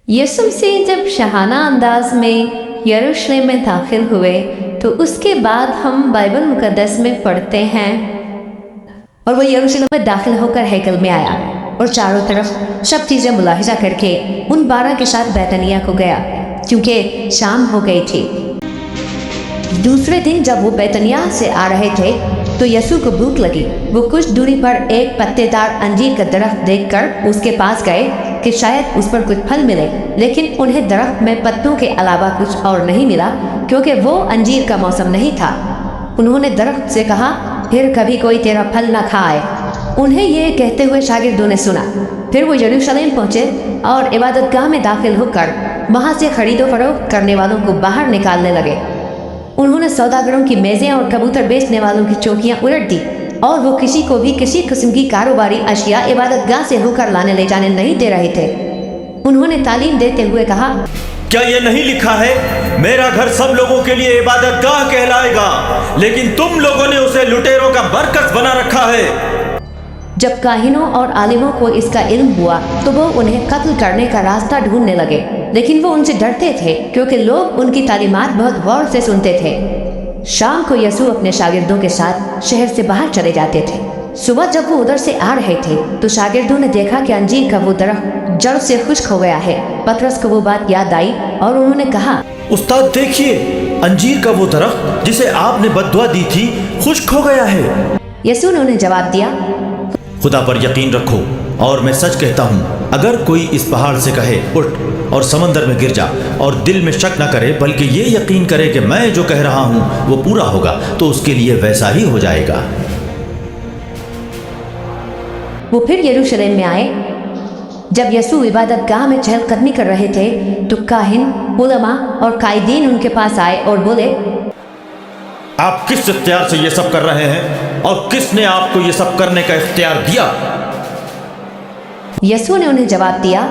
यसु मसीह जब शाहाना अंदाज में यरूशलेम में दाखिल हुए तो उसके बाद हम बाइबल मुकद्दस में पढ़ते हैं और वो यरूशलेम में दाखिल होकर हैकल में आया और चारों तरफ सब चीज़ें मुलाहिजा करके उन 12 के साथ बैतनिया को गया क्योंकि शाम हो गई थी। दूसरे दिन जब वो बैतनिया से आ रहे थे तो यसु को भूख लगी। वो कुछ दूरी पर एक पत्तेदार अंजीर का दरख्त देखकर उसके पास गए कि शायद उस पर कुछ फल मिले, लेकिन उन्हें दरख्त में पत्तों के अलावा कुछ और नहीं मिला क्योंकि वो अंजीर का मौसम नहीं था। उन्होंने दरख्त से कहा, फिर कभी कोई तेरा फल न खाए। उन्हें ये कहते हुए शागिर्दों ने सुना। फिर वो यरूशलेम पहुँचे और इबादतगाह में दाखिल होकर वहाँ से खरीदो फरोख्त करने वालों को बाहर निकालने लगे। उन्होंने सौदागरों की मेज़ें और कबूतर बेचने वालों की चौकियाँ उलट दी और वो किसी को भी किसी किस्म की कारोबारी अशिया इबादतगाह से होकर लाने ले जाने नहीं दे रहे थे। उन्होंने तालीम देते हुए कहा, क्या ये नहीं लिखा है, मेरा घर सब लोगों के लिए इबादतगाह कहलाएगा, लेकिन तुम लोगों ने उसे लुटेरों का मरकज बना रखा है। जब काहिनों और आलिमों को इसका इल्म हुआ तो वो उन्हें कत्ल करने का रास्ता ढूंढने लगे, लेकिन वो उनसे डरते थे क्योंकि लोग उनकी तालीमात बहुत गौर से सुनते थे। शाम को यसु अपने शागिर्दों के साथ शहर से बाहर चले जाते थे। सुबह जब वो उधर से आ रहे थे तो शागिर्दों ने देखा कि अंजीर का वो दरख्त जड़ से खुश्क हो गया है। पतरस को वो बात याद आई और उन्होंने कहा, उस्ताद देखिए, अंजीर का वो दरख्त जिसे आपने बद्दुआ दी थी खुश्क हो गया है। यसु ने उन्हें जवाब दिया, खुदा पर यकीन रखो और मैं सच कहता हूँ, अगर कोई इस पहाड़ से कहे उठ और समंदर में गिर जा और दिल में शक न करे बल्कि ये यकीन करे कि मैं जो कह रहा हूँ वो पूरा होगा, तो उसके लिए वैसा ही हो जाएगा। वो फिर यरूशलेम में आए। जब यसु इबादतगाह में चहलकदमी कर रहे थे तो काहिन, उलमा और कायदीन उनके पास आए और बोले, आप किस इख्तियार से ये सब कर रहे हैं और किसने आपको ये सब करने का इख्तियार दिया? यसु ने उन्हें जवाब दिया,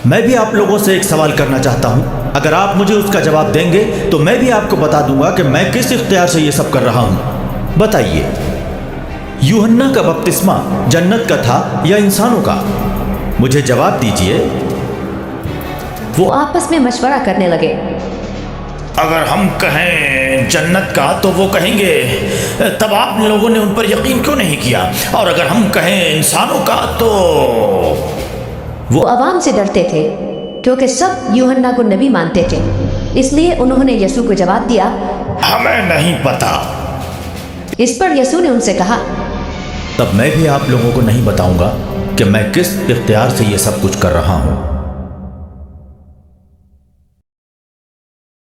मैं भी आप लोगों से एक सवाल करना चाहता हूँ। अगर आप मुझे उसका जवाब देंगे तो मैं भी आपको बता दूंगा कि मैं किस इख्तियार से ये सब कर रहा हूँ। बताइए, यूहन्ना का बपतिस्मा जन्नत का था या इंसानों का? मुझे जवाब दीजिए। वो आपस में मशवरा करने लगे। अगर हम कहें जन्नत का तो वो कहेंगे, तब आप लोगों ने उन पर यकीन क्यों नहीं किया? और अगर हम कहें इंसानों का तो वो अवाम से डरते थे क्योंकि सब यूहन्ना को नबी मानते थे। इसलिए उन्होंने यसु को जवाब दिया, हमें नहीं पता। इस पर यसु ने उनसे कहा, तब मैं भी आप लोगों को नहीं बताऊंगा कि मैं किस इख्तियार से ये सब कुछ कर रहा हूँ।